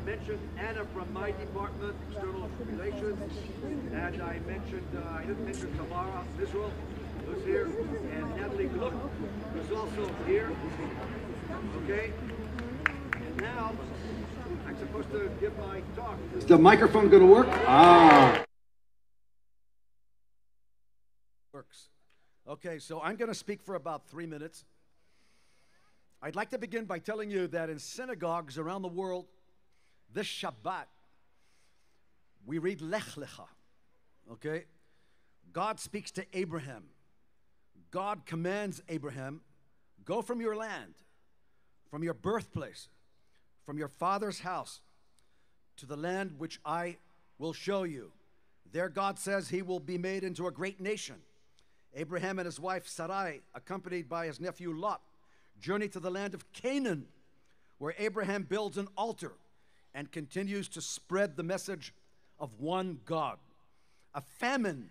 mentioned Anna from my department, External Relations, and I didn't mention Tamara Israel, who's here, and Natalie Gluck, who's also here. Okay? And now, I'm supposed to give my talk. Is the microphone going to work? Ah. Works. Okay, so I'm going to speak for about 3 minutes. I'd like to begin by telling you that in synagogues around the world, this Shabbat, we read Lech Lecha, okay? God speaks to Abraham. God commands Abraham, go from your land, from your birthplace, from your father's house, to the land which I will show you. There God says he will be made into a great nation. Abraham and his wife Sarai, accompanied by his nephew Lot, journey to the land of Canaan, where Abraham builds an altar and continues to spread the message of one God. A famine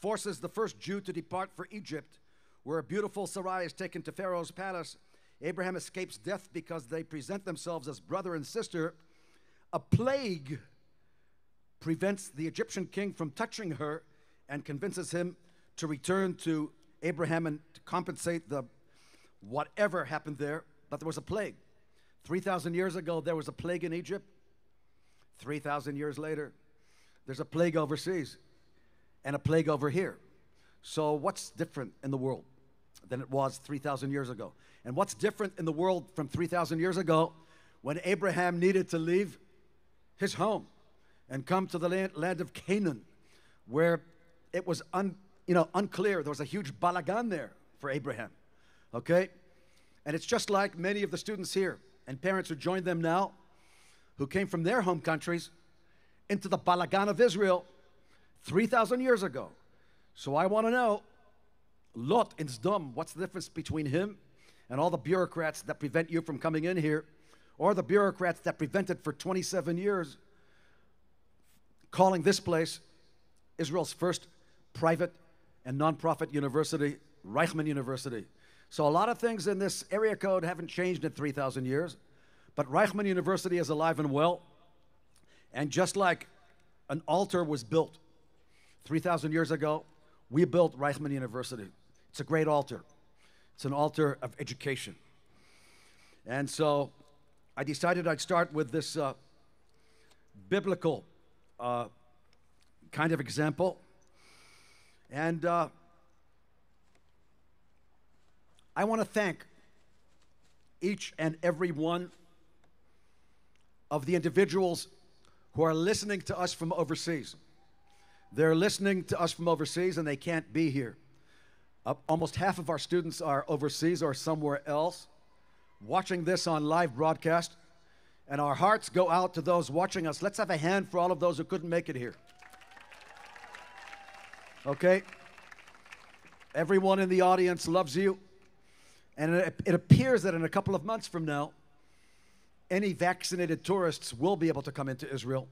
forces the first Jew to depart for Egypt, where a beautiful Sarai is taken to Pharaoh's palace. Abraham escapes death because they present themselves as brother and sister. A plague prevents the Egyptian king from touching her and convinces him to return to Abraham and to compensate the whatever happened there, but there was a plague. 3,000 years ago, there was a plague in Egypt. 3,000 years later, there's a plague overseas and a plague over here. So what's different in the world than it was 3,000 years ago? And what's different in the world from 3,000 years ago when Abraham needed to leave his home and come to the land of Canaan, where it was unclear. There was a huge balagan there for Abraham. Okay? And it's just like many of the students here and parents who joined them now, who came from their home countries into the balagan of Israel 3,000 years ago. So I want to know, Lot in Sdom, what's the difference between him and all the bureaucrats that prevent you from coming in here, or the bureaucrats that prevented for 27 years calling this place Israel's first private and non-profit university, Reichman University. So a lot of things in this area code haven't changed in 3,000 years, but Reichman University is alive and well. And just like an altar was built 3,000 years ago, we built Reichman University. It's a great altar. It's an altar of education. And so I decided I'd start with this biblical kind of example. And I want to thank each and every one of the individuals who are listening to us from overseas. They're listening to us from overseas and they can't be here. Almost half of our students are overseas or somewhere else, watching this on live broadcast. And our hearts go out to those watching us. Let's have a hand for all of those who couldn't make it here. Okay? Everyone in the audience loves you. And it appears that in a couple of months from now, any vaccinated tourists will be able to come into Israel.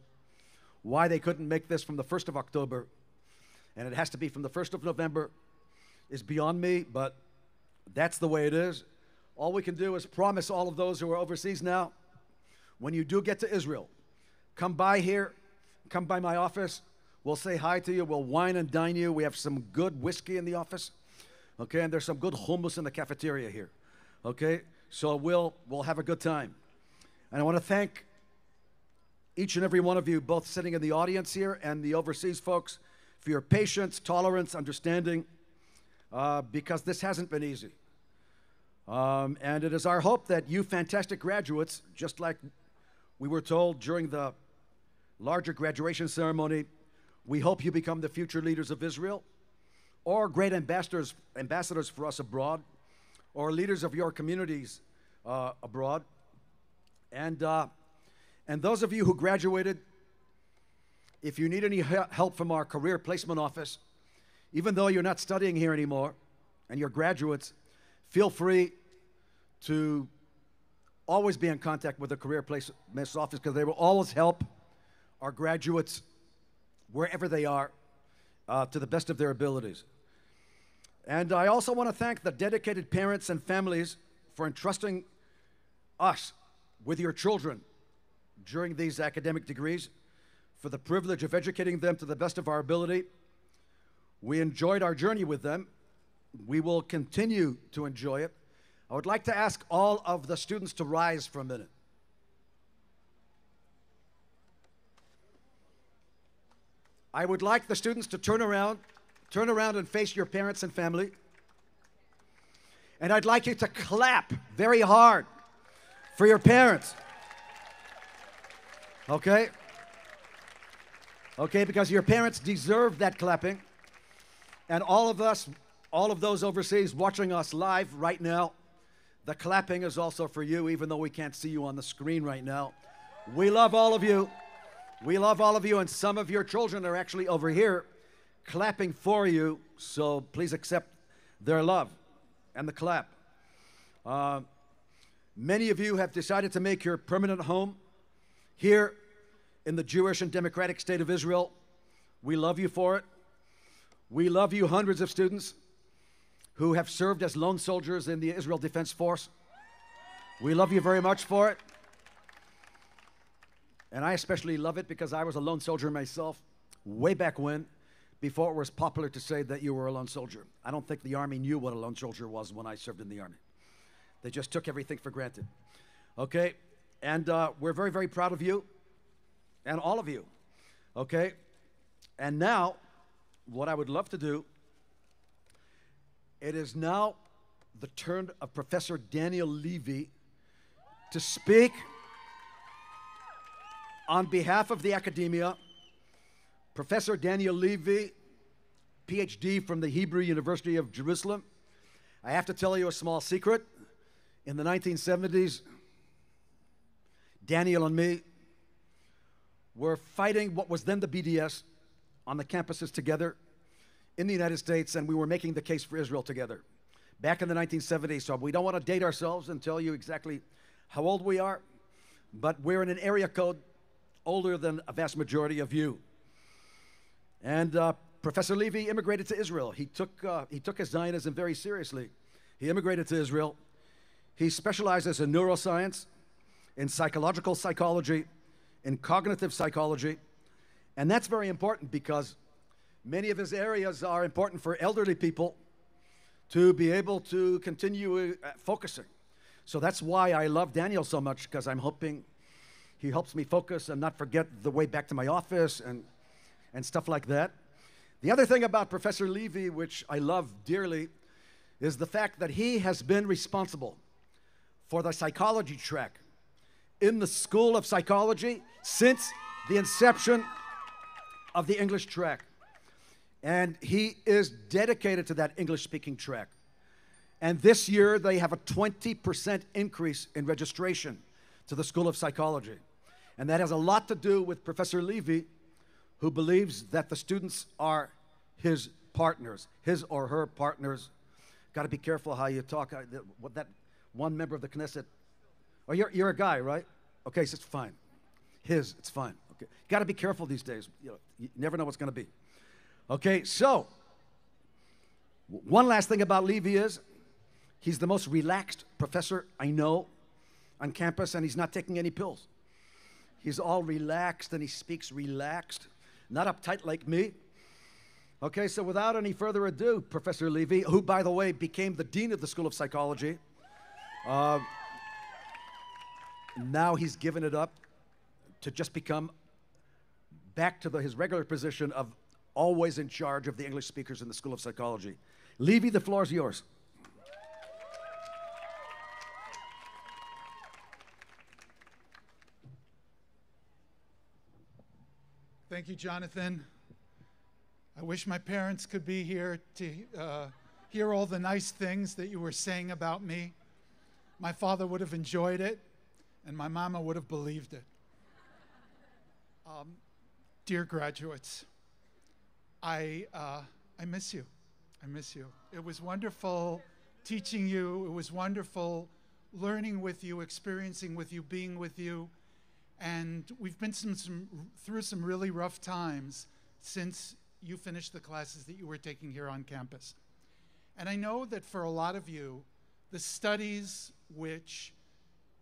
Why they couldn't make this from the 1st of October, and it has to be from the 1st of November, is beyond me, but that's the way it is. All we can do is promise all of those who are overseas now, when you do get to Israel, come by here, come by my office. We'll say hi to you. We'll wine and dine you. We have some good whiskey in the office. Okay, and there's some good hummus in the cafeteria here. Okay, so we'll have a good time. And I want to thank each and every one of you, both sitting in the audience here and the overseas folks, for your patience, tolerance, understanding, because this hasn't been easy. And it is our hope that you fantastic graduates, just like we were told during the larger graduation ceremony, we hope you become the future leaders of Israel, or great ambassadors for us abroad, or leaders of your communities abroad. And those of you who graduated, if you need any help from our career placement office, even though you're not studying here anymore and you're graduates, feel free to always be in contact with the career placement office, because they will always help our graduates wherever they are to the best of their abilities. And I also want to thank the dedicated parents and families for entrusting us with your children during these academic degrees, for the privilege of educating them to the best of our ability. We enjoyed our journey with them. We will continue to enjoy it. I would like to ask all of the students to rise for a minute. I would like the students to turn around and face your parents and family. And I'd like you to clap very hard for your parents. Okay? Okay, because your parents deserve that clapping. And all of us, all of those overseas watching us live right now, the clapping is also for you, even though we can't see you on the screen right now. We love all of you. We love all of you, and some of your children are actually over here clapping for you, so please accept their love and the clap. Many of you have decided to make your permanent home here in the Jewish and democratic state of Israel. We love you for it. We love you, hundreds of students who have served as lone soldiers in the Israel Defense Force. We love you very much for it. And I especially love it because I was a lone soldier myself way back when, before it was popular to say that you were a lone soldier. I don't think the Army knew what a lone soldier was when I served in the Army. They just took everything for granted. Okay? And we're very, very proud of you and all of you. Okay? And now, what I would love to do, it is now the turn of Professor Daniel Levy to speak on behalf of the academia. Professor Daniel Levy, PhD from the Hebrew University of Jerusalem. I have to tell you a small secret. In the 1970s, Daniel and me were fighting what was then the BDS on the campuses together in the United States, and we were making the case for Israel together back in the 1970s. So we don't want to date ourselves and tell you exactly how old we are, but we're in an area code older than a vast majority of you. And Professor Levy immigrated to Israel. He took his Zionism very seriously. He immigrated to Israel. He specializes in neuroscience, in psychological psychology, in cognitive psychology. And that's very important because many of his areas are important for elderly people to be able to continue focusing. So that's why I love Daniel so much, because I'm hoping he helps me focus and not forget the way back to my office and stuff like that. The other thing about Professor Levy, which I love dearly, is the fact that he has been responsible for the psychology track in the School of Psychology since the inception of the English track. And he is dedicated to that English-speaking track. And this year, they have a 20% increase in registration to the School of Psychology. And that has a lot to do with Professor Levy, who believes that the students are his partners, his or her partners. Got to be careful how you talk. What that one member of the Knesset, oh, you're a guy, right? Okay, so it's fine. It's fine. Okay, got to be careful these days. You never know what's going to be. Okay, so one last thing about Levy is he's the most relaxed professor I know on campus, and he's not taking any pills. He's all relaxed, and he speaks relaxed, not uptight like me. Okay, so without any further ado, Professor Levy, who, by the way, became the dean of the School of Psychology, now he's given it up to just become back to his regular position of always in charge of the English speakers in the School of Psychology. Levy, the floor is yours. Thank you, Jonathan. I wish my parents could be here to hear all the nice things that you were saying about me. My father would have enjoyed it, and my mama would have believed it. Dear graduates, I miss you. I miss you. It was wonderful teaching you. It was wonderful learning with you, experiencing with you, being with you. And we've been through some really rough times since you finished the classes that you were taking here on campus. And I know that for a lot of you, the studies which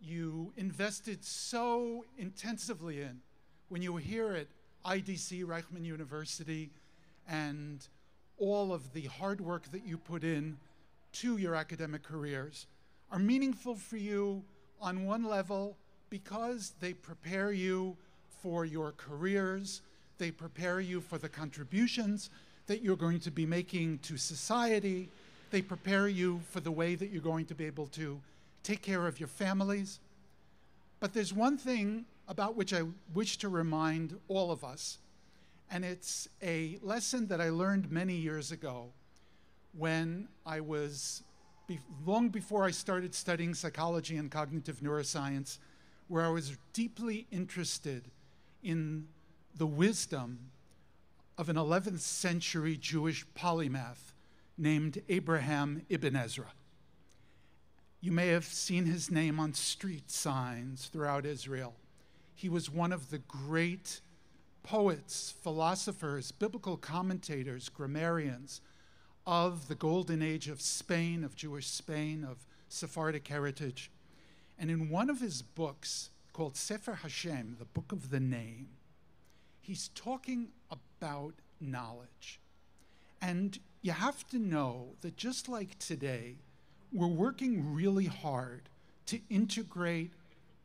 you invested so intensively in when you were here at IDC, Reichman University, and all of the hard work that you put in to your academic careers are meaningful for you on one level because they prepare you for your careers, they prepare you for the contributions that you're going to be making to society, they prepare you for the way that you're going to be able to take care of your families. But there's one thing about which I wish to remind all of us, and it's a lesson that I learned many years ago when I was, long before I started studying psychology and cognitive neuroscience, where I was deeply interested in the wisdom of an 11th century Jewish polymath named Abraham Ibn Ezra. You may have seen his name on street signs throughout Israel. He was one of the great poets, philosophers, biblical commentators, grammarians of the golden age of Spain, of Jewish Spain, of Sephardic heritage. And in one of his books called Sefer Hashem, the Book of the Name, he's talking about knowledge. And you have to know that just like today, we're working really hard to integrate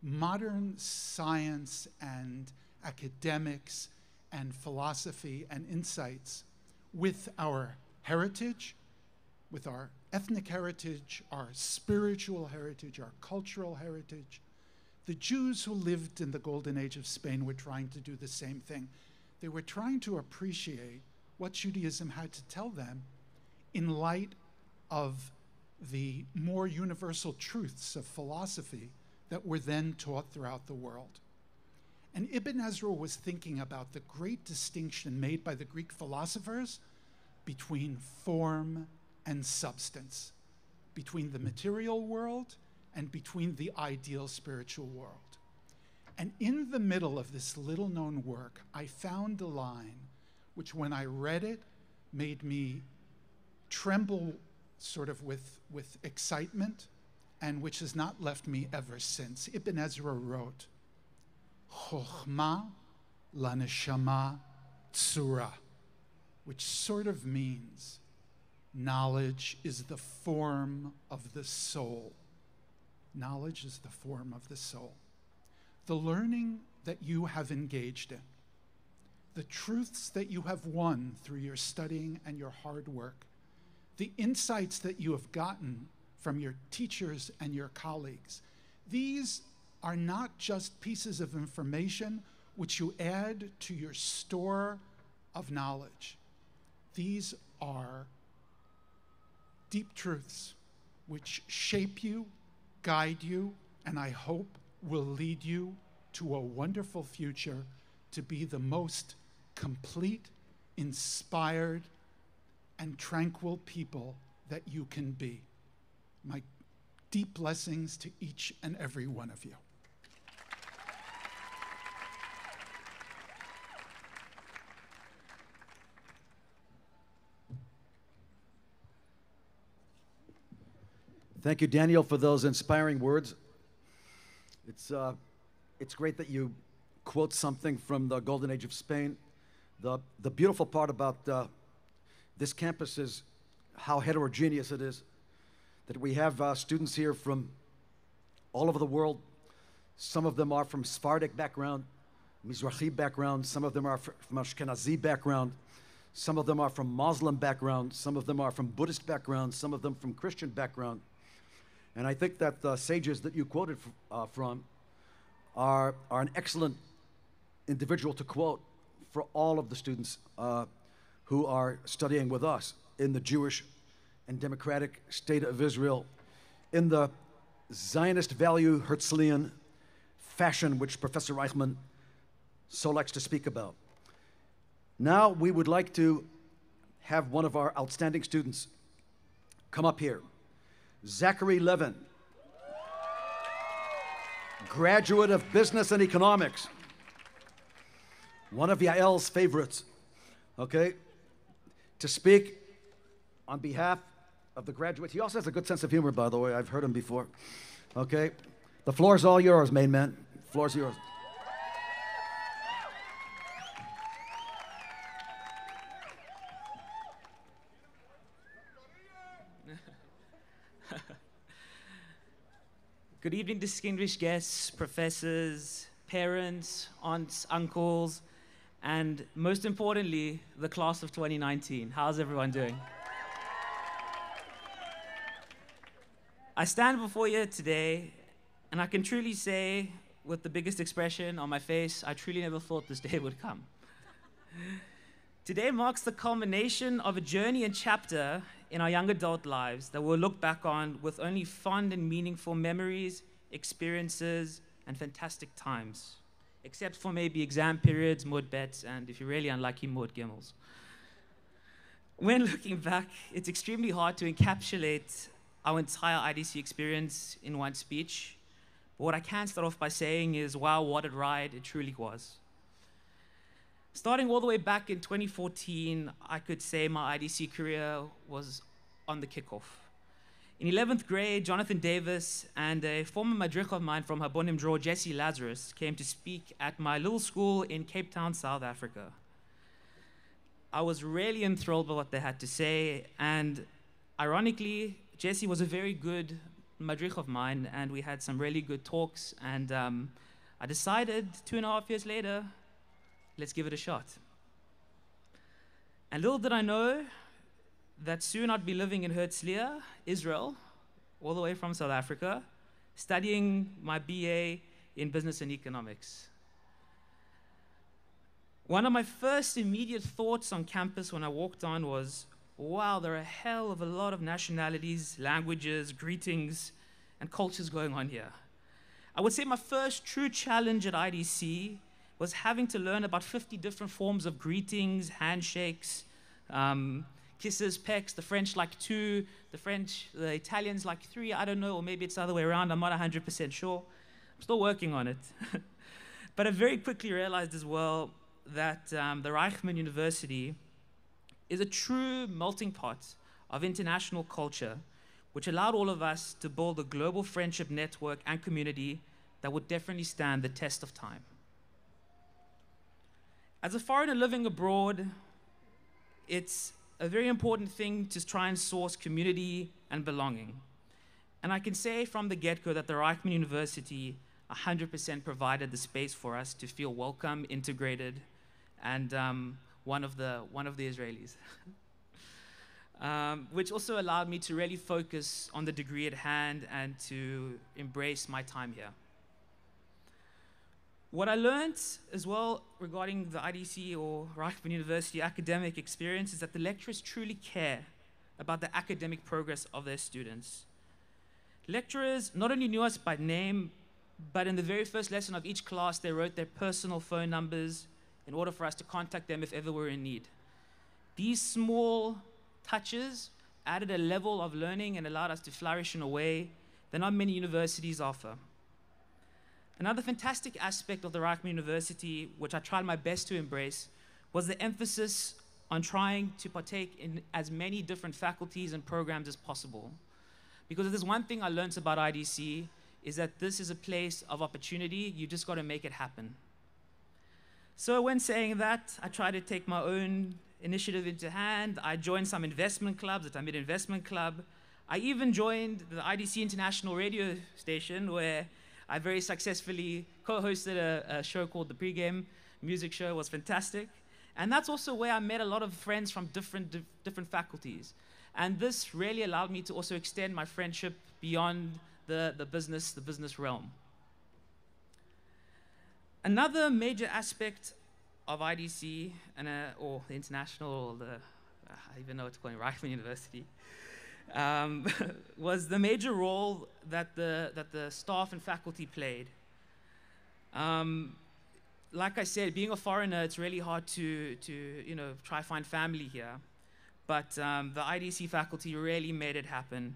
modern science and academics and philosophy and insights with our heritage, with our ethnic heritage, our spiritual heritage, our cultural heritage. The Jews who lived in the golden age of Spain were trying to do the same thing. They were trying to appreciate what Judaism had to tell them in light of the more universal truths of philosophy that were then taught throughout the world. And Ibn Ezra was thinking about the great distinction made by the Greek philosophers between form and substance, between the material world and between the ideal spiritual world. And in the middle of this little-known work, I found a line which, when I read it, made me tremble sort of with excitement, and which has not left me ever since. Ibn Ezra wrote, Chochma laneshama tzura, which sort of means knowledge is the form of the soul. Knowledge is the form of the soul. The learning that you have engaged in, the truths that you have won through your studying and your hard work, the insights that you have gotten from your teachers and your colleagues, these are not just pieces of information which you add to your store of knowledge. These are deep truths which shape you, guide you, and I hope will lead you to a wonderful future to be the most complete, inspired, and tranquil people that you can be. My deep blessings to each and every one of you. Thank you, Daniel, for those inspiring words. It's great that you quote something from the Golden Age of Spain. The beautiful part about this campus is how heterogeneous it is, that we have students here from all over the world. Some of them are from Sephardic background, Mizrahi background. Some of them are from Ashkenazi background. Some of them are from Muslim background. Some of them are from Buddhist background. Some of them from Christian background. And I think that the sages that you quoted from are an excellent individual to quote for all of the students who are studying with us in the Jewish and democratic state of Israel, in the Zionist value Herzlian fashion which Professor Reichman so likes to speak about. Now we would like to have one of our outstanding students come up here. Zachary Levin, graduate of Business and Economics, one of Yael's favorites, okay, to speak on behalf of the graduates. He also has a good sense of humor, by the way. I've heard him before, okay? The floor is all yours, main man. The floor is yours. Good evening, distinguished guests, professors, parents, aunts, uncles, and most importantly, the class of 2019. How's everyone doing? I stand before you today, and I can truly say, with the biggest expression on my face, I truly never thought this day would come. Today marks the culmination of a journey and chapter in our young adult lives that we'll look back on with only fond and meaningful memories, experiences, and fantastic times, except for maybe exam periods, mood bets, and if you're really unlucky, mood gimmels. When looking back, it's extremely hard to encapsulate our entire IDC experience in one speech. But what I can start off by saying is, wow, what a ride it truly was. Starting all the way back in 2014, I could say my IDC career was on the kickoff. In 11th grade, Jonathan Davis and a former madrich of mine from Habonim Draw, Jesse Lazarus, came to speak at my little school in Cape Town, South Africa. I was really enthralled by what they had to say, and ironically, Jesse was a very good madrich of mine, and we had some really good talks, and I decided 2.5 years later, let's give it a shot. And little did I know that soon I'd be living in Herzliya, Israel, all the way from South Africa, studying my BA in business and economics. One of my first immediate thoughts on campus when I walked on was, wow, there are a hell of a lot of nationalities, languages, greetings, and cultures going on here. I would say my first true challenge at IDC was having to learn about 50 different forms of greetings, handshakes, kisses, pecks. The French like 2, the Italians like 3, I don't know, or maybe it's the other way around, I'm not 100% sure. I'm still working on it. But I very quickly realized as well that the Reichman University is a true melting pot of international culture, which allowed all of us to build a global friendship network and community that would definitely stand the test of time. As a foreigner living abroad, it's a very important thing to try and source community and belonging. And I can say from the get-go that the Reichman University 100% provided the space for us to feel welcome, integrated, and one of the Israelis. Which also allowed me to really focus on the degree at hand and to embrace my time here. What I learned as well regarding the IDC or Reichman University academic experience is that the lecturers truly care about the academic progress of their students. Lecturers not only knew us by name, but in the very first lesson of each class, they wrote their personal phone numbers in order for us to contact them if ever we're in need. These small touches added a level of learning and allowed us to flourish in a way that not many universities offer. Another fantastic aspect of the Reichman University, which I tried my best to embrace, was the emphasis on trying to partake in as many different faculties and programs as possible. Because if there's one thing I learned about IDC, is that this is a place of opportunity. You just got to make it happen. So when saying that, I tried to take my own initiative into hand. I joined some investment clubs, the Tamid Investment Club. I even joined the IDC International radio station, where I very successfully co-hosted a show called The Pregame Music Show. It was fantastic. And that's also where I met a lot of friends from different faculties. And this really allowed me to also extend my friendship beyond the business realm. Another major aspect of IDC, or the international, or I even know what to call it, Reichman University, was the major role that the staff and faculty played. Like I said, being a foreigner, it's really hard to try find family here. But the IDC faculty really made it happen.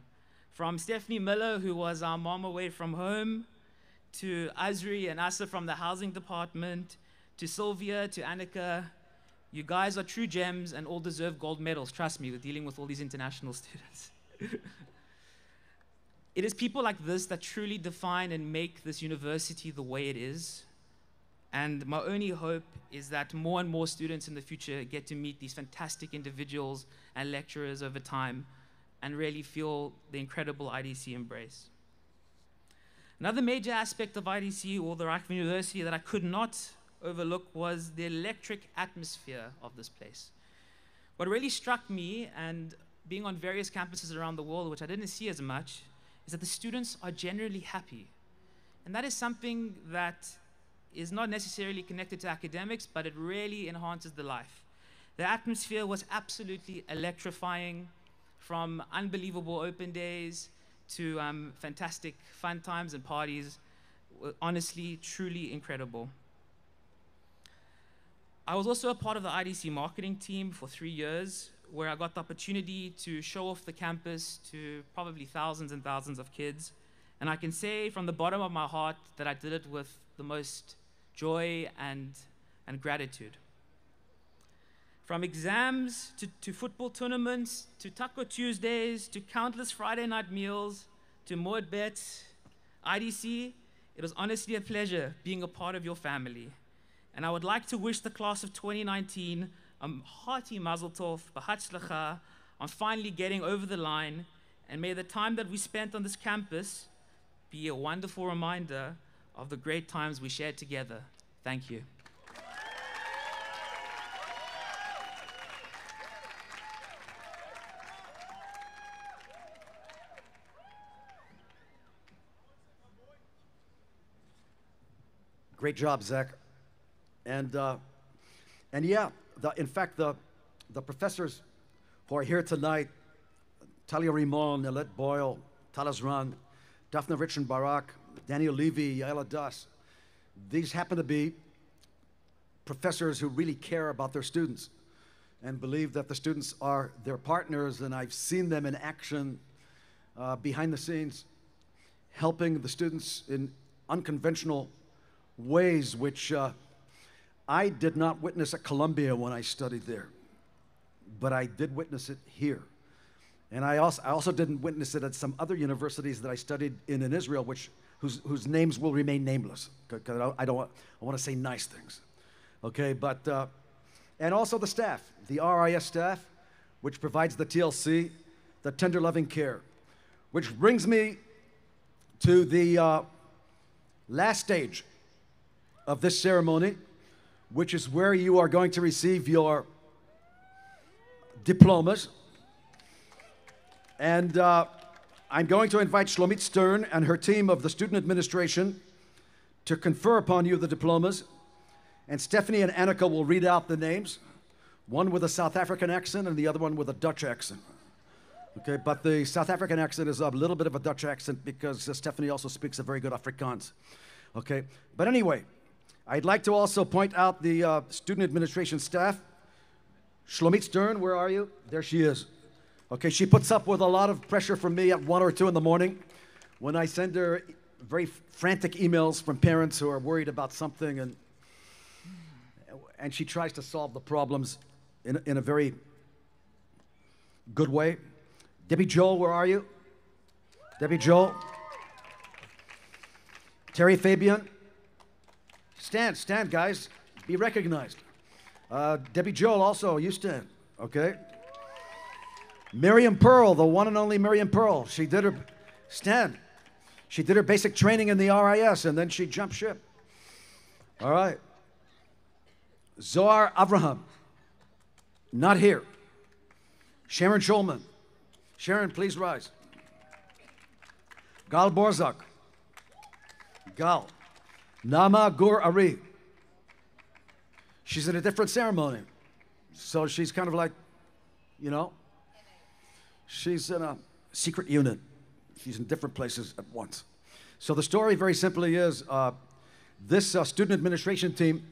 From Stephanie Miller, who was our mom away from home, to Azri and Asa from the housing department, to Sylvia, to Annika. You guys are true gems and all deserve gold medals. Trust me, we're dealing with all these international students. It is people like this that truly define and make this university the way it is. And my only hope is that more and more students in the future get to meet these fantastic individuals and lecturers over time and really feel the incredible IDC embrace. Another major aspect of IDC, or the Reichman University, that I could not overlook was the electric atmosphere of this place. What really struck me, and being on various campuses around the world, which I didn't see as much, is that the students are generally happy. And that is something that is not necessarily connected to academics, but it really enhances the life. The atmosphere was absolutely electrifying, from unbelievable open days to fantastic fun times and parties. Honestly, truly incredible. I was also a part of the IDC marketing team for 3 years, where I got the opportunity to show off the campus to probably thousands and thousands of kids. And I can say from the bottom of my heart that I did it with the most joy and gratitude. From exams to football tournaments, to Taco Tuesdays, to countless Friday night meals, to Moed bets, IDC, it was honestly a pleasure being a part of your family. And I would like to wish the class of 2019 a hearty mazel tov, b'hatzlacha, on finally getting over the line, and may the time that we spent on this campus be a wonderful reminder of the great times we shared together. Thank you. Great job, Zach. And yeah, in fact, the professors who are here tonight, Talia Rimon, Nilette Boyle, Talas Ran, Daphne Richard Barak, Daniel Levy, Yaela Das, these happen to be professors who really care about their students and believe that the students are their partners, and I've seen them in action behind the scenes, helping the students in unconventional ways, which I did not witness at Columbia when I studied there, but I did witness it here. And I also didn't witness it at some other universities that I studied in Israel, whose names will remain nameless, because I want to say nice things. Okay, but, and also the staff, the RRIS staff, which provides the TLC, the tender loving care, which brings me to the last stage of this ceremony, which is where you are going to receive your diplomas. And I'm going to invite Shlomit Stern and her team of the student administration to confer upon you the diplomas. And Stephanie and Annika will read out the names, one with a South African accent and the other one with a Dutch accent. Okay, but the South African accent is a little bit of a Dutch accent because Stephanie also speaks a very good Afrikaans. Okay, but anyway, I'd like to also point out the student administration staff. Shlomit Stern, where are you? There she is. Okay, she puts up with a lot of pressure from me at 1 or 2 in the morning when I send her very frantic emails from parents who are worried about something, and she tries to solve the problems in a very good way. Debbie Joel, where are you? Debbie Joel. Terry Fabian. Stand, guys. Be recognized. Debbie Joel also, you stand, okay? Miriam Pearl, the one and only Miriam Pearl. She did her, stand. She did her basic training in the RIS, and then she jumped ship. All right. Zohar Avraham, not here. Sharon Schulman. Sharon, please rise. Gal Borzak. Gal. Nama Gur Ari. She's in a different ceremony. So she's kind of like, you know, she's in a secret unit. She's in different places at once. So the story very simply is this student administration team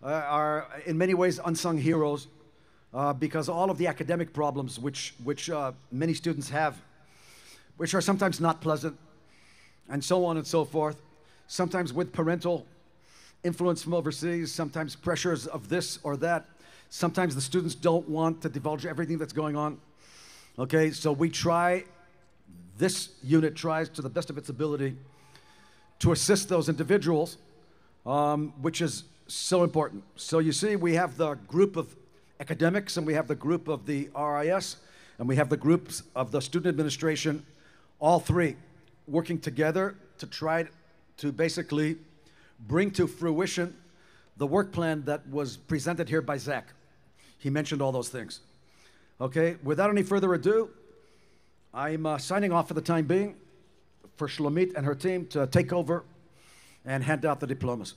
are in many ways unsung heroes because all of the academic problems which many students have, which are sometimes not pleasant, and so on and so forth, sometimes with parental influence from overseas, sometimes pressures of this or that, sometimes the students don't want to divulge everything that's going on. Okay, so we try this unit tries to the best of its ability to assist those individuals, which is so important. So you see, we have the group of academics, and we have the group of the RRIS, and we have the groups of the student administration, all three working together to try to basically bring to fruition the work plan that was presented here by Zach. He mentioned all those things. Okay, without any further ado, I'm signing off for the time being for Shlomit and her team to take over and hand out the diplomas.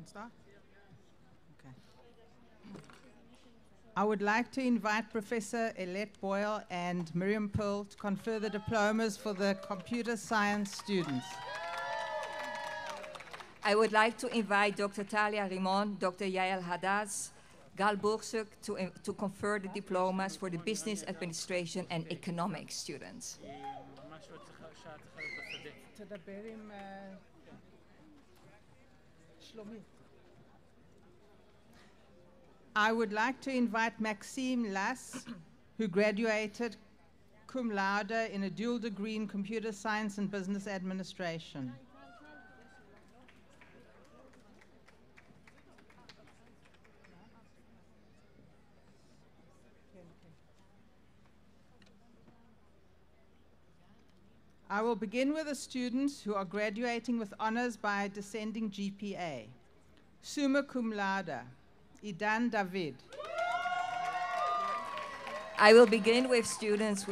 Start? Okay. I would like to invite Professor Elette Boyle and Miriam Pearl to confer the diplomas for the computer science students. I would like to invite Dr. Talia Rimon, Dr. Yael Haddaz, Gal Bursuk to confer the diplomas for the business administration and economics students. I would like to invite Maxime Lass, who graduated cum laude in a dual degree in computer science and business administration. I will begin with the students who are graduating with honors by descending GPA. Summa cum laude, Idan David. I will begin with students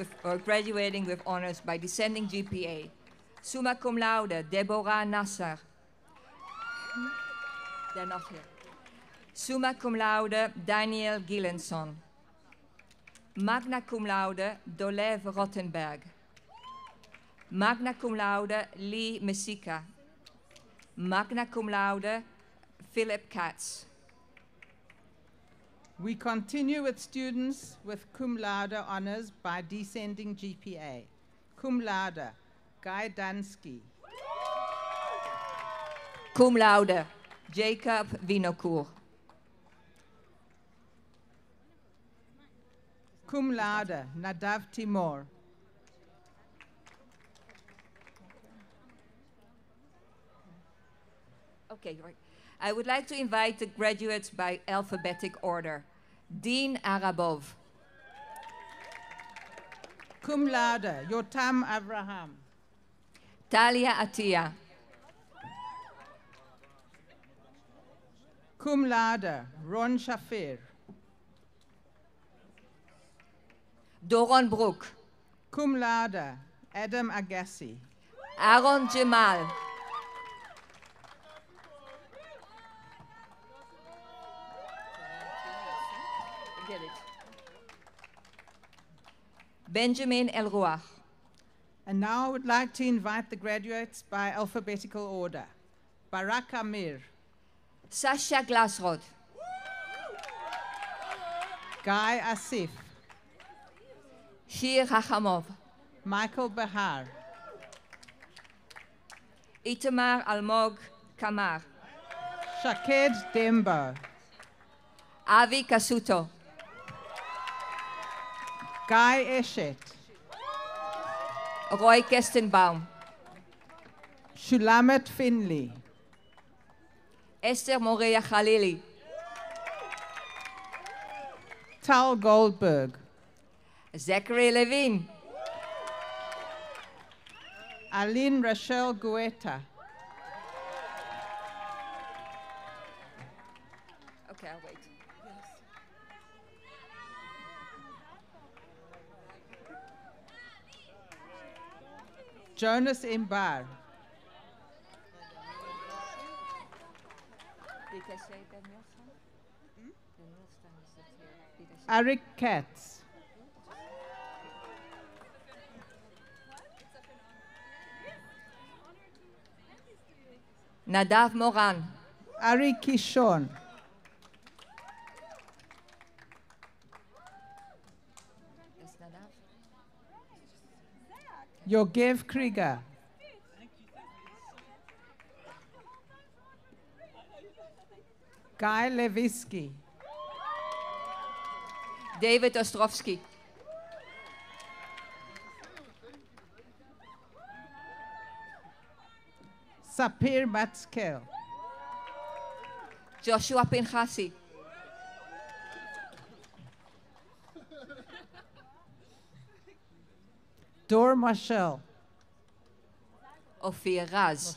graduating with honors by descending GPA. Summa cum laude, Deborah Nasser. They're not here. Summa cum laude, Daniel Gillenson. Magna cum laude, Dolev Rottenberg. Magna cum laude, Lee Mesika. Magna cum laude, Philip Katz. We continue with students with cum laude honors by descending GPA. Cum laude, Guy Dansky. Cum laude, Jacob Winokur. Cum laude, Nadav Timor. Okay, right. I would like to invite the graduates by alphabetic order. Dean Arabov. Cum laude, Yotam Abraham. Talia Atiyah. Cum laude, Ron Shafir. Doron Brook. Cum laude, Adam Agassi. Aaron Jamal. Get it. Benjamin El-Ruach. And now I would like to invite the graduates by alphabetical order. Barak Amir. Sasha Glasrod. Guy Asif. Shir Hachamov. Michael Behar. Itamar Almog Kamar. Shaked Dembo. Avi Kasuto. Guy Eshet. Roy Kestenbaum. Shulamet Finley. Esther Moreya Khalili. Tal Goldberg. Zachary Levine. Aline Rachel Guetta. Okay, I'll wait. Jonas Imbar. Did I say Ben Nielsen? Ben Nielsen is that here. Did I say Eric Katz. Nadav Moran. Ari Kishon. Yogev Krieger. Guy Levisky. David Ostrovsky. Sapir Matskel. Joshua Pinchasi. Dor Marshall. Ophir Raz.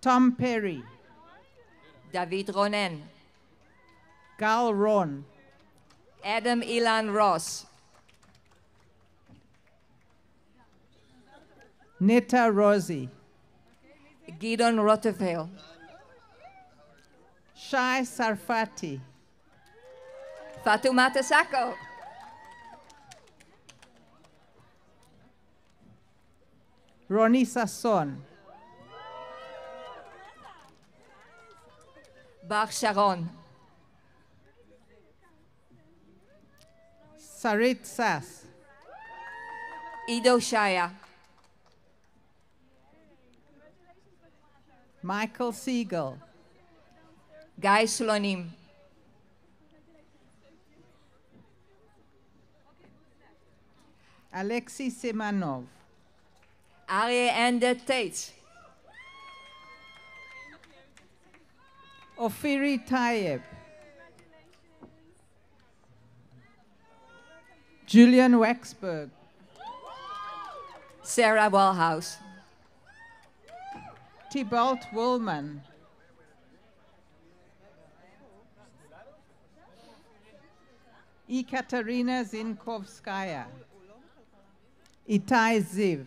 Tom Perry. David Ronen. Gal Ron. Adam Ilan Ross. Nita Rosie. Gidon Rotteveel. Shai Sarfati. Fatoumata Sacco. Ronnie Sasson. Bar Sharon. Sarit Sass. Ido Shaya. Michael Siegel. Guy Slonim. Alexei Semanov. Arie Ende Tate. Ofiri Tayeb. Julian Waxberg. Sarah Wallhouse. Tybalt Woolman. Ekaterina Zinkovskaya. Itai Zvi.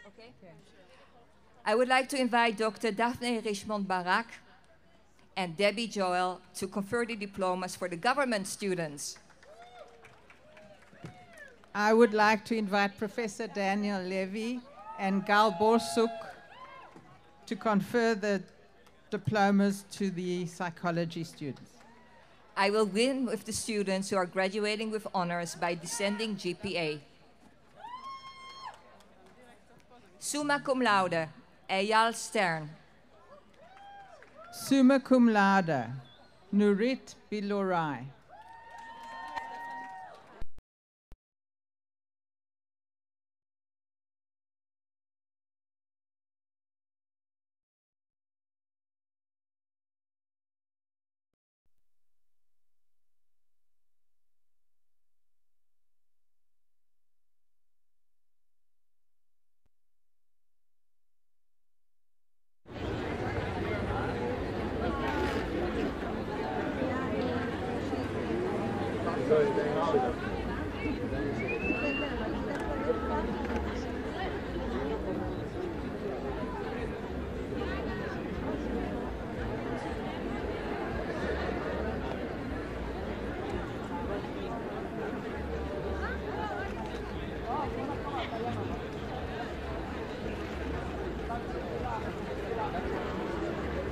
Okay. I would like to invite Dr. Daphne Richmond Barak and Debbie Joel to confer the diplomas for the government students. I would like to invite Professor Daniel Levy and Gal Borsuk to confer the diplomas to the psychology students. I will begin with the students who are graduating with honors by descending GPA. Summa cum laude, Eyal Stern. Summa cum laude, Nurit Bilorai.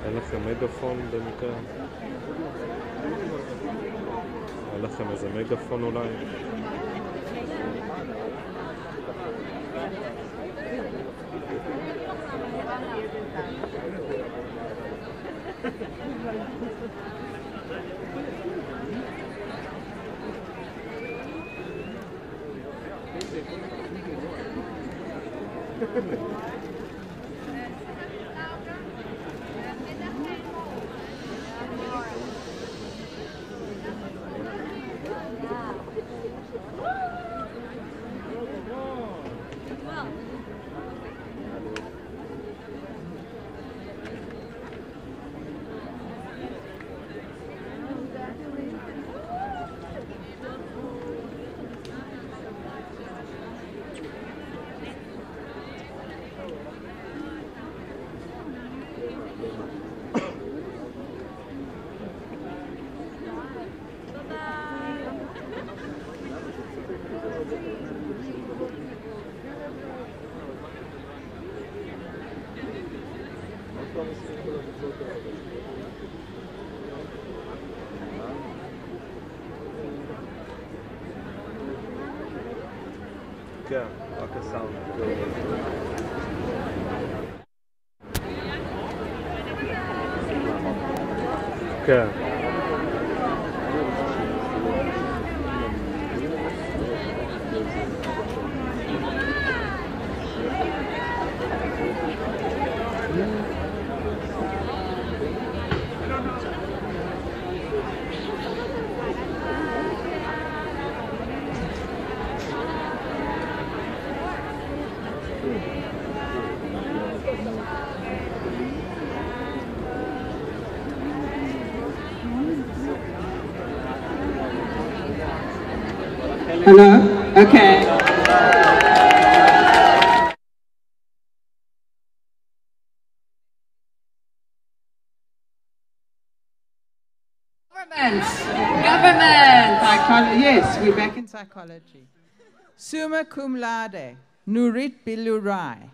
אין לכם מגפון במקרה? אין לכם איזה מגפון אולי? כן, רק הסאונד. כן. Hello? Okay. Government. Yes, we're back in Psychology. Summa cum laude, Nurit Bilurai.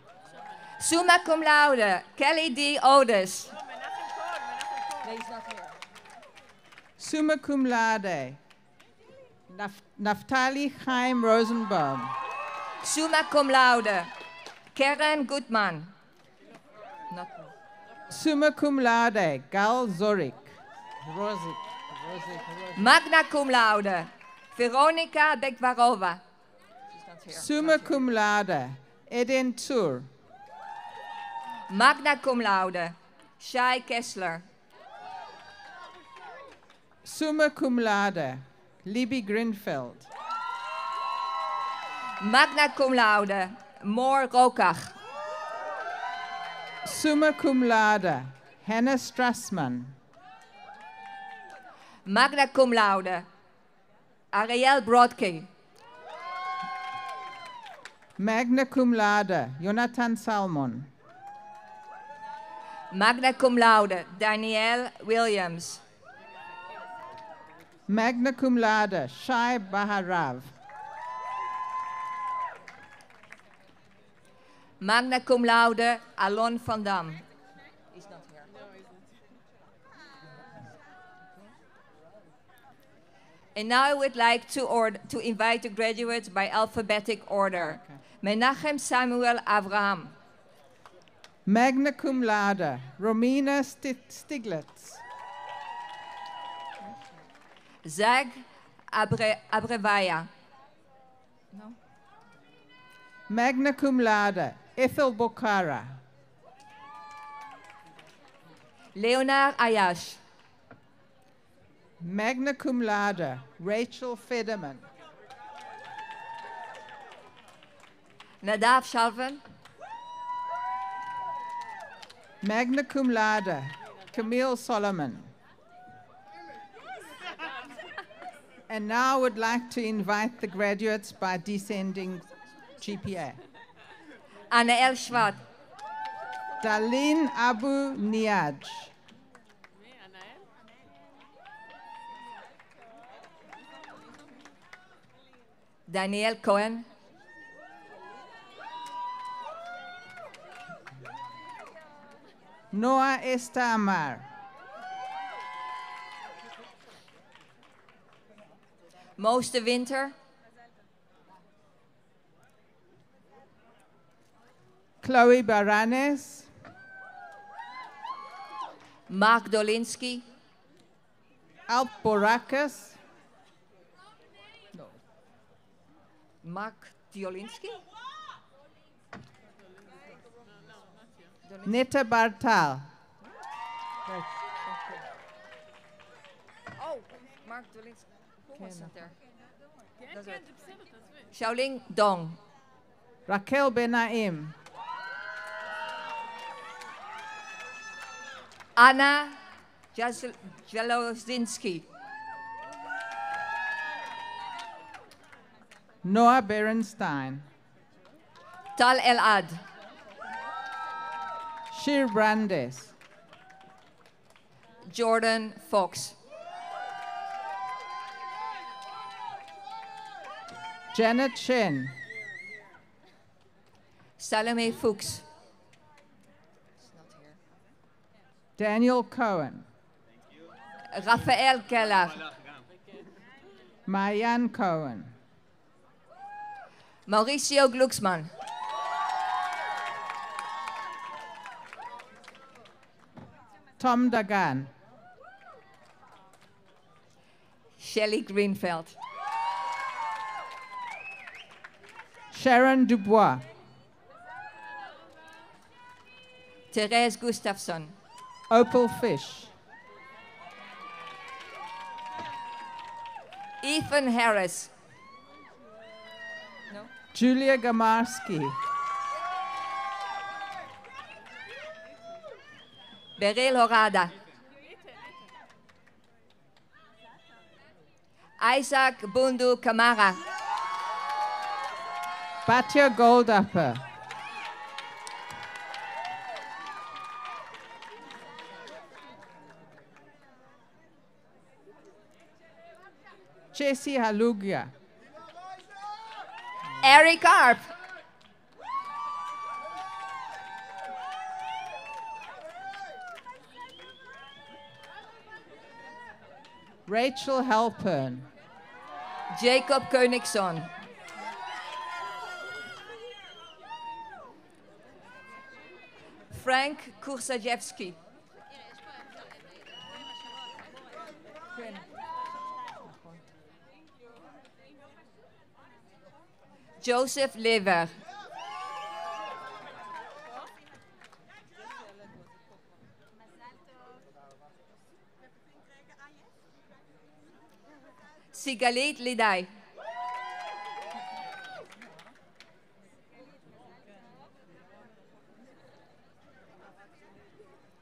Summa cum laude, Kelly D. Otis. Summa cum laude, Naftali Chaim Rosenbaum. Summa cum laude, Karen Goodman. Summa cum laude, Gal Zorik. Rosic. Magna cum laude, Veronika Bekvarova. Summa cum laude, Eden Tur. Magna cum laude, Shai Kessler. Summa cum laude, Libby Grinfeld. Magna cum laude, Moor Rokach. Summa cum laude, Hannah Strassman. Magna cum laude, Ariel Brodke. Magna cum laude, Jonathan Salmon. Magna cum laude, Danielle Williams. Magna cum laude, Shai Baharav. Magna cum laude, Alon van Dam. He's not here. And now I would like to invite the graduates by alphabetic order. Okay. Menachem Samuel Avraham. Magna cum laude, Romina Stiglitz. Zag Abrevaya. No? Magna cum laude, Ethel Bokhara. Leonard Ayash. Magna cum laude, Rachel Federman. Nadav Shalvan. Magna cum laude, Camille Solomon. And now I would like to invite the graduates by descending GPA. Anael Schwad. Darlene Abu Niaj. Daniel Cohen. Noah Esther Amar. Moos de Winter. Chloe Baranes. Mark Dolinsky. Alp Borakis. No. Mark Dolinsky? Netta Bartal. Oh, Mark Dolinsky. Who was that there? Xiaoling Dong. Raquel Benaim. Anna Jalozinski. Noah Berenstein. Tal El-Ad. Shir Brandes. Jordan Fox. Janet Chen. Salome Fuchs. Daniel Cohen, Raphael Keller, Mayan Cohen, Mauricio Glucksmann, Tom Dagan, Shelley Greenfeld, Sharon Dubois, Therese Gustafsson, Opal Fish, Ethan Harris, Julia Gamarski, Beryl Horada, Isaac Bundu Kamara, Batya Goldupper, Jesse Halugia, Eric Arp, Rachel Halpern, Jacob Koenigsson, Frank Kursajewski, Joseph Lever, Sigalit Liday,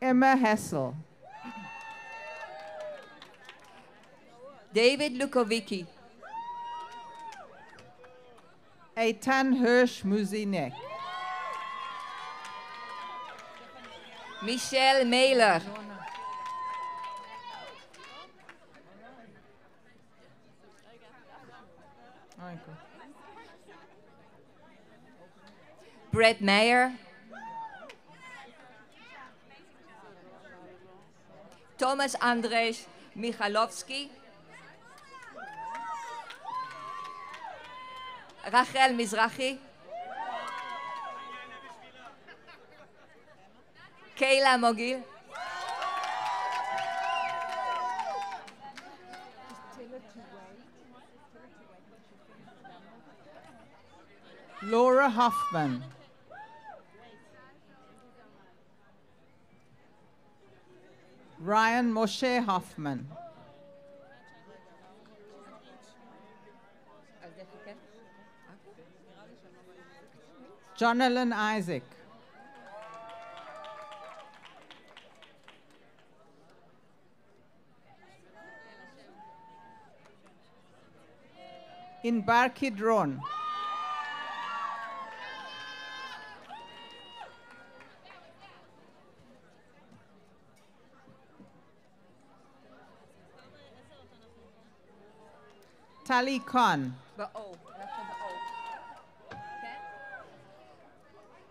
Emma Hessel, David Lukovicki, Eitan Hirsch Muzinek, Michelle Mailer, Brett Meyer, Thomas Andrzej Michalowski, Rachel Mizrahi, Kayla Mogil, Laura Hoffman, Ryan Moshe Hoffman, Jonathan Isaac, Inbar Kidron, Tali Khan,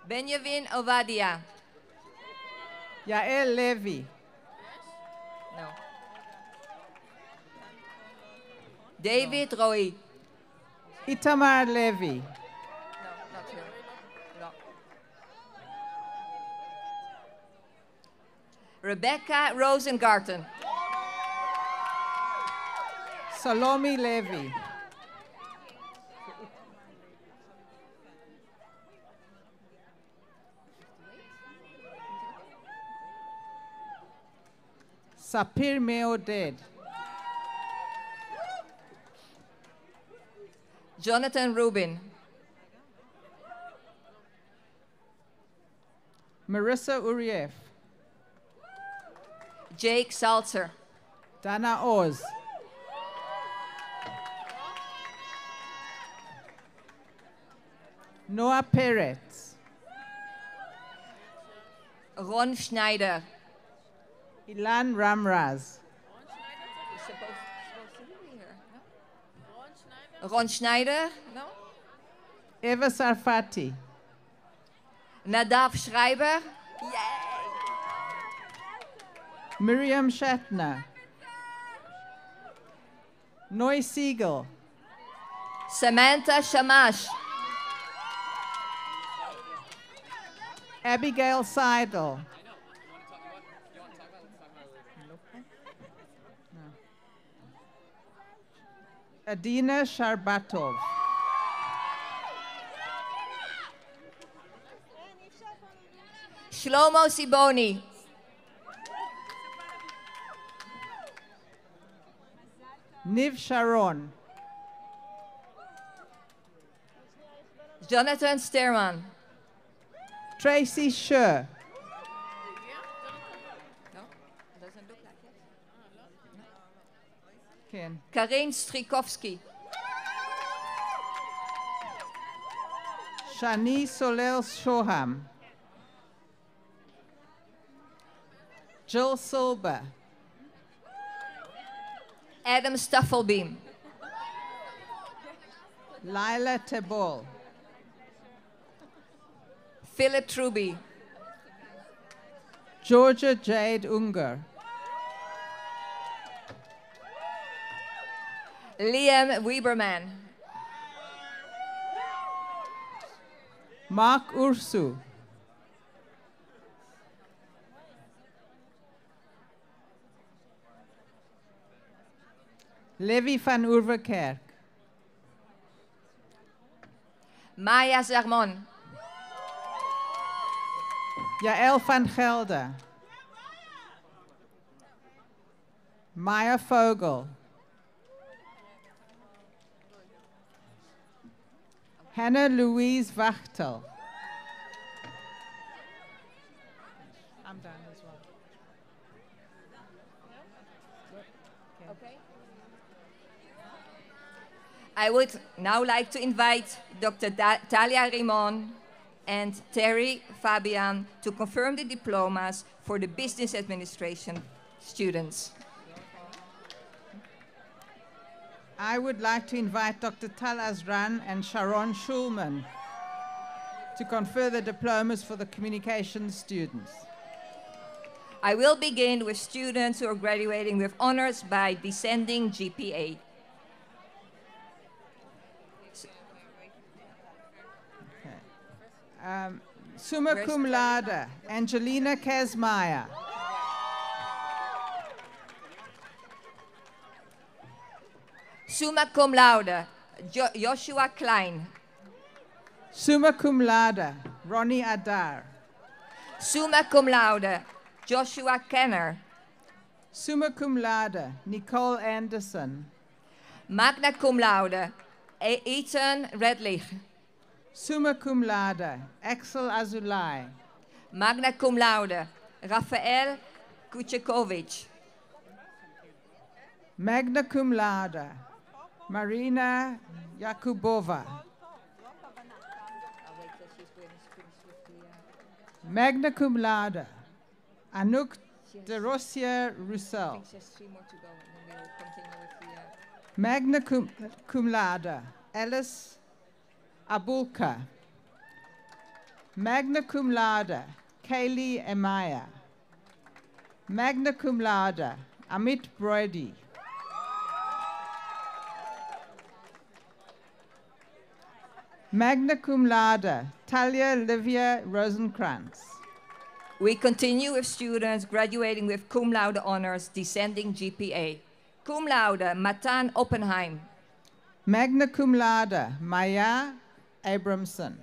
Benjamin Ovadia, Yael Levy, no. David Roy, Itamar Levy, no, not here. No. Rebecca Rosengarten, Salome Levy, Sapir Meoded, Jonathan Rubin, Marissa Urieff, Jake Salzer, Dana Oz, Noah Peretz, Ron Schneider, Ilan Ramraz, Ron Schneider, no? Eva Sarfati, Nadav Schreiber, Miriam Shatner. Noy Siegel. Samantha Shamash. Abigail Seidel. Adina Sharbatov. Shlomo Siboni. Niv Sharon. Jonathan Sterman. Tracy Scher. Ken. Karin Strikowski. Shani Soler Shoham. Jill Silber. Adam Staffelbeam. Lila Tebol. Philip Truby. Georgia Jade Unger. Liam Wieberman. Mark Ursu. Levi van Urverkerk. Maya Zarmon. Jaël van Gelder. Maya Vogel. Hannah Louise Wachtel. I'm done as well. Okay. I would now like to invite Dr. Talia Rimon and Terry Fabian to confirm the diplomas for the business administration students. I would like to invite Dr. Tal Azran and Sharon Schulman to confer the diplomas for the communications students. I will begin with students who are graduating with honors by descending GPA. Summa cum laude, Angelina Kazmaya. Summa cum laude, Joshua Klein. Summa cum laude, Ronnie Adar. Summa cum laude, Joshua Kenner. Summa cum laude, Nicole Anderson. Magna cum laude, Ethan Redlich. Summa cum laude, Axel Azulai. Magna cum laude, Raphael Kuchekovic. Magna cum laude, Marina Yakubova. Magna cum laude, Anouk de Rossier Roussel. Magna cum laude, Alice Abulka. Magna cum laude, Kaylee Amaya. Magna cum laude, Amit Brody. Magna cum laude, Talia Livia Rosenkrantz. We continue with students graduating with cum laude honors, descending GPA. Cum laude, Matan Oppenheim. Magna cum laude, Maya Abramson.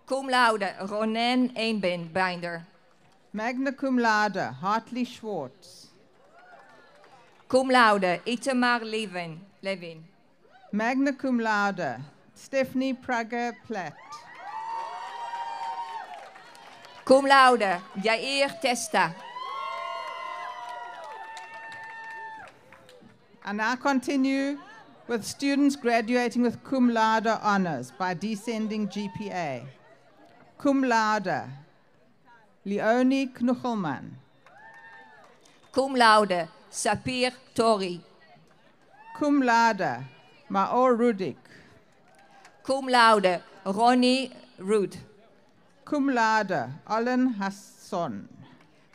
Cum laude, Ronen Einbinder. Magna cum laude, Hartley Schwartz. Cum laude, Itamar Levin. Magna cum laude, Stephanie Prager Platt. Cum laude, Jair Testa. I now continue with students graduating with cum laude honors by descending GPA. Cum laude, Leonie Knuchelman. Cum laude, Sapir Tori. Cum laude, Maor Rudik. Cum laude, Ronnie Rood. Cum laude, Alan Hasson.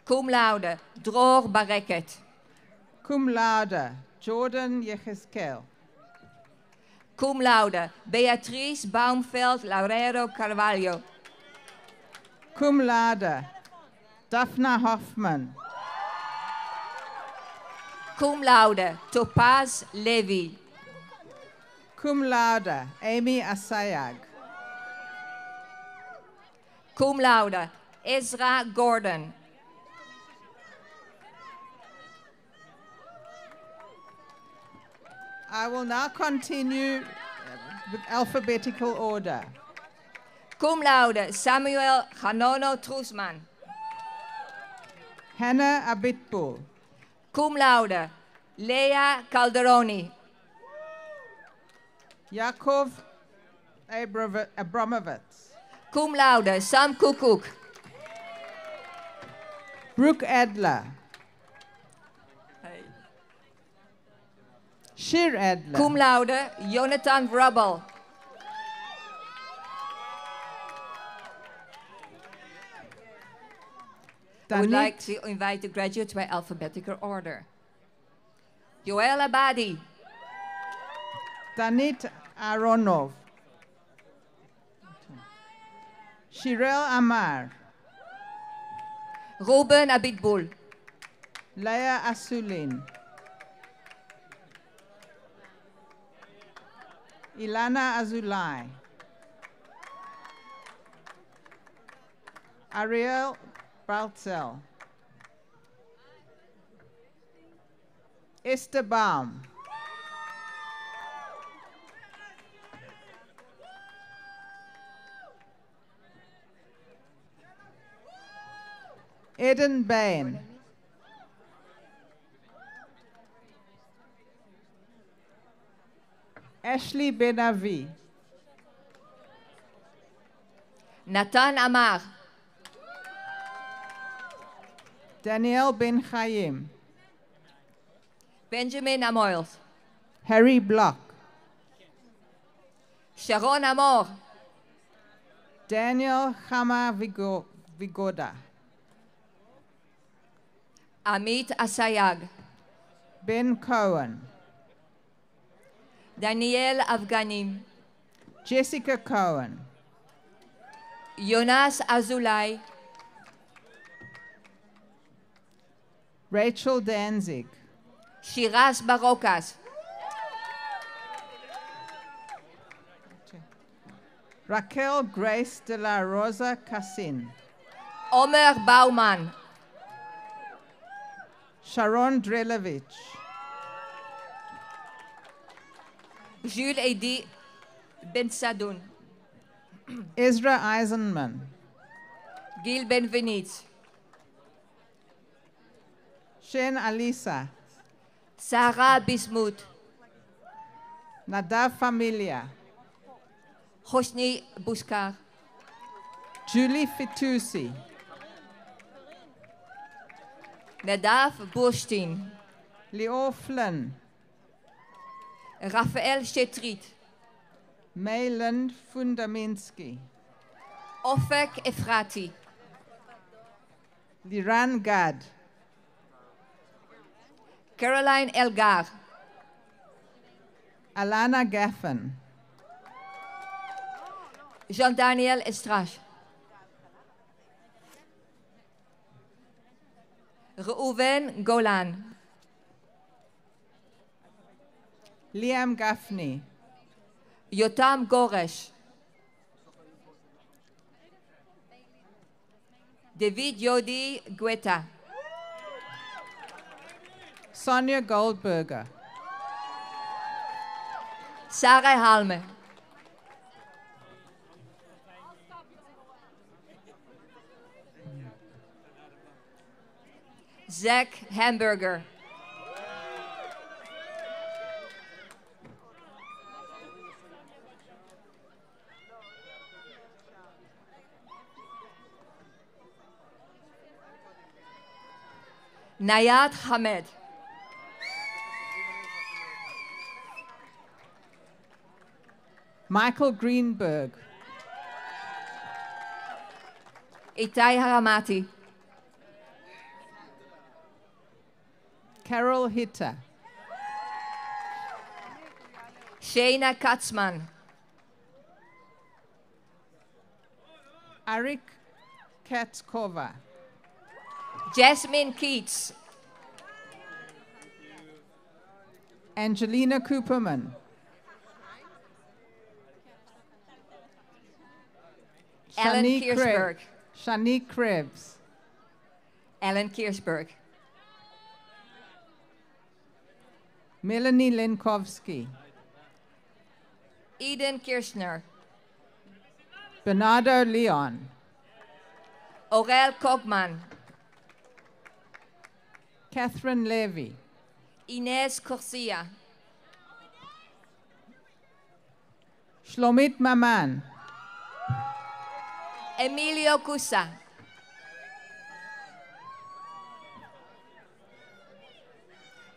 Cum laude, Dror Bareket. Cum laude, Jordan Yecheskel. Cum laude, Beatrice Baumfeld Laurero Carvalho. Cum laude, Daphna Hoffman. Cum laude, Topaz Levy. Cum laude, Amy Asayag. Cum laude, Ezra Gordon. I will now continue with alphabetical order. Cum laude, Samuel Hanono Trusman. Hannah Abitbul. Cum laude, Lea Calderoni. Yakov Abramovitz. Cum laude, Sam Kukuk. Brooke Adler. Shir Adler. Cum laude, Jonathan Rubble. I would like to invite the graduates by alphabetical order. Joel Abadi. Danit Aronov. Shirel Amar. Ruben Abitbul. Leah Asulin. Ilana Azulai. Ariel Baltzel. Esther Baum. Eden Bain. Ashley Benavi. Nathan Amar. Daniel Ben Chaim. Benjamin Amoils. Harry Block. Sharon Amor. Daniel Chama Vigoda. Amit Asayag. Ben Cohen. Daniel Afganim. Jessica Cohen. Jonas Azulay. Rachel Danzig. Shiraz Barokas. Raquel Grace de la Rosa Cassin. Omer Bauman. Sharon Drelevich. Jules Edi Ben Sadoun. Ezra Eisenman. Gil Benvenit. Shen Alisa. Sarah Bismuth. Nadav Familia. Hosni Buskar. Julie Fitusi. Nadav Burstein. Lior Flynn. Raphael Shetrit. Mayland Fundaminski. Ofek Efrati. Liran Gad. Caroline Elgar. Alana Gaffin. Jean-Daniel Estrache. Reuven Golan. Liam Gaffney. Yotam Goresh. David Yodi Guetta. Sonia Goldberger. Sarah Halme. Zach Hamburger. Nayat Hamed. Michael Greenberg. Itai Haramati. Carol Hitter, Shayna Katzman, Arik Katskova, Jasmine Keats, Angelina Cooperman, Ellen Shanique Kiersberg, Shanique Krebs, Ellen Kiersberg, Melanie Lenkovsky, Eden Kirchner, Bernardo Leon, Aurel Kogman, Catherine Levy, Inez Corsia, Shlomit Maman, Emilio Cusa,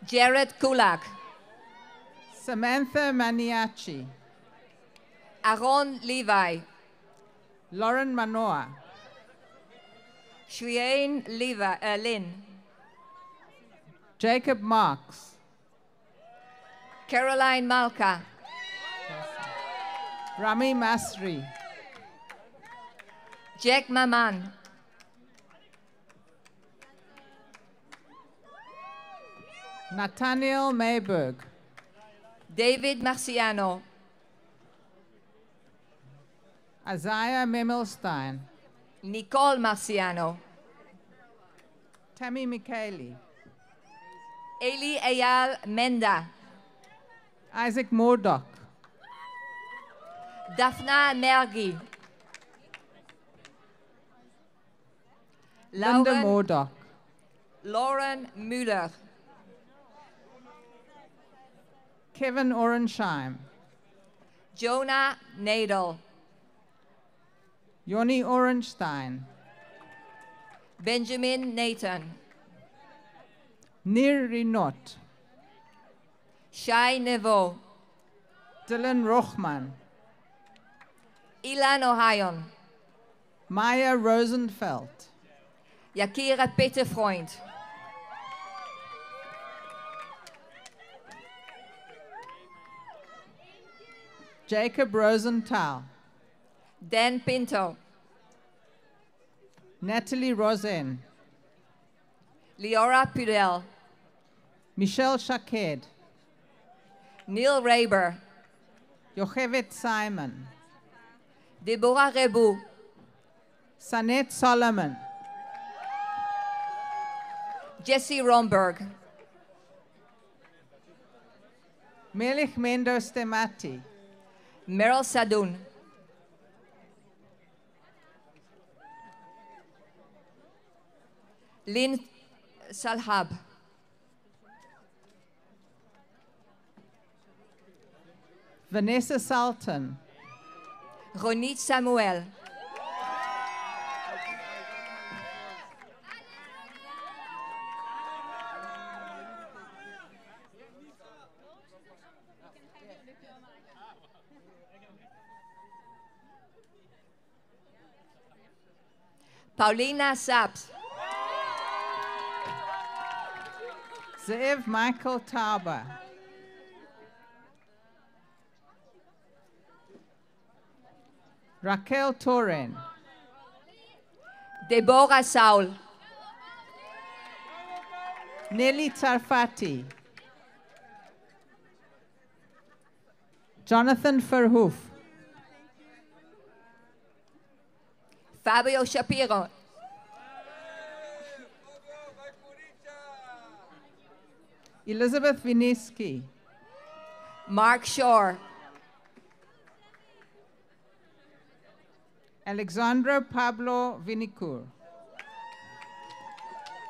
Jared Kulak, Samantha Maniaci, Aaron Levi, Lauren Manoa, Shrien Lin, Jacob Marks, Caroline Malka, Rami Masri, Jack Maman, Nathaniel Mayberg, David Marciano, Isaiah Memmelstein, Nicole Marciano, Tammy Michaeli, Eli Eyal Menda, Isaac Murdoch, Daphna Mergi, Linda Murdoch, Lauren Müller, Kevin Orensheim, Jonah Nadel, Yoni Orenstein, Benjamin Nathan, Nir Rinot, Shai Nevo, Dylan Rochman, Ilan Ohayon, Maya Rosenfeld, Yakira Peterfreund, Jacob Rosenthal, Dan Pinto, Natalie Rosen, Leora Pudel, Michelle Shaked, Neil Raber, Yochevet Simon, Deborah Rebu, Sanet Solomon, Jesse Romberg, Melich Mendo Stemati, Meryl Sadoun, Lynn Salhab, Vanessa Salton, Ronit Samuel, Paulina Saps, Zeev Michael Tauber, Raquel Toren, Deborah Saul, Nelly Tsarfati, Jonathan Verhoef, Fabio Shapiro, Elizabeth Wieniski, Mark Shore, Alexandra Pablo Vinicur,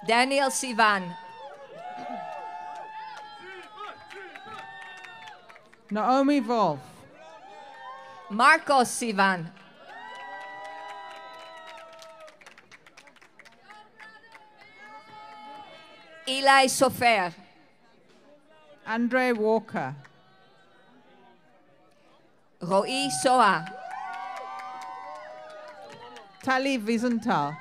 Daniel Sivan, Naomi Wolf, Marcos Sivan, Eli Sofer, Andre Walker, Roy Soa, Tali Wiesenthal,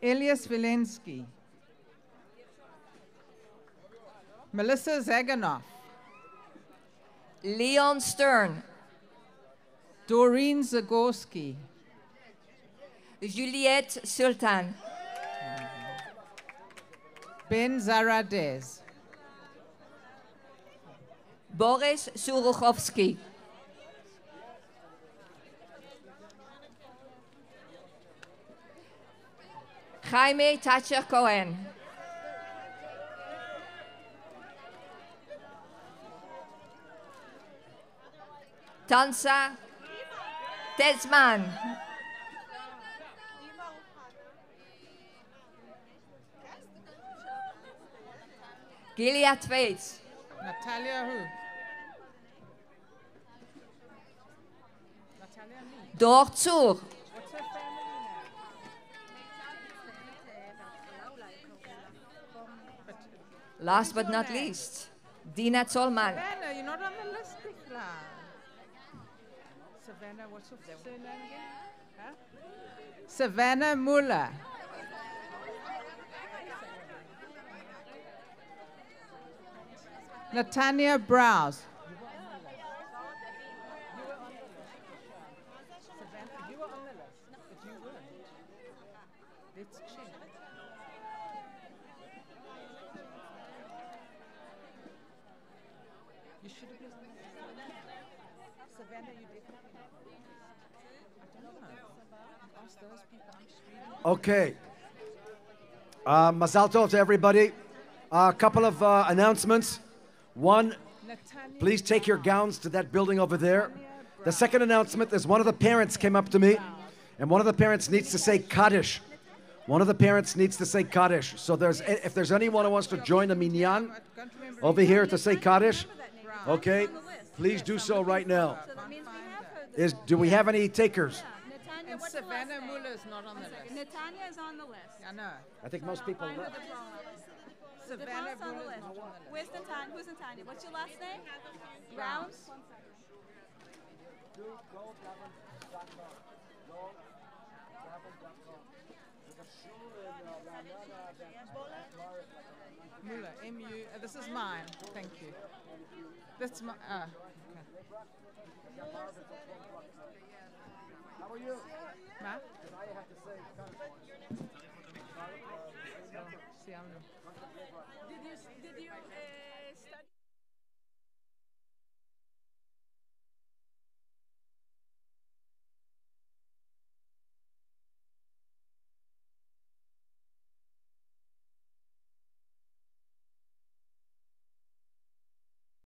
Elias Vilensky. Melissa Zaganoff. Leon Stern. Doreen Zagorski. Juliette Sultan. Ben Zaradez. Boris Suruchowski. Jaime Thatcher Cohen. Tansa Tesman. Gilead Twaits. Natalia who? Natalia Lee. Dort Zur. What's her family name? Last but not least, Dina Zollman. Savannah, you're not on the list, Bikla. Savannah, what's your surname again? Huh? Savannah Muller. Natania Browse. Savannah, you were on the list, but you weren't. Let's check. You should have been on the list. Savannah, you definitely not. I don't know. Ask those people. I'm just reading. Okay. Mazal tov to everybody. A couple of announcements. One, Natania please take your gowns to that building over there. The second announcement is one of the parents came up to me, and one of the parents needs to say Kaddish. One of the parents needs to say Kaddish. So if there's anyone who wants to join the minyan over here to say Kaddish, okay, please do so right now. Do we have any takers? And Savannah Muller is not on the list. Natanya is on the list. I know. I think most people Find her left. diploma. Savannah Diploma's on the Muller is list. not on the list. Where's Natanya? Who's Natanya? What's your last name? Rounds. Muller, M-U, this is mine. Thank you. That's my, okay. How are you? Ma? I have to say, Siamo. Did you study?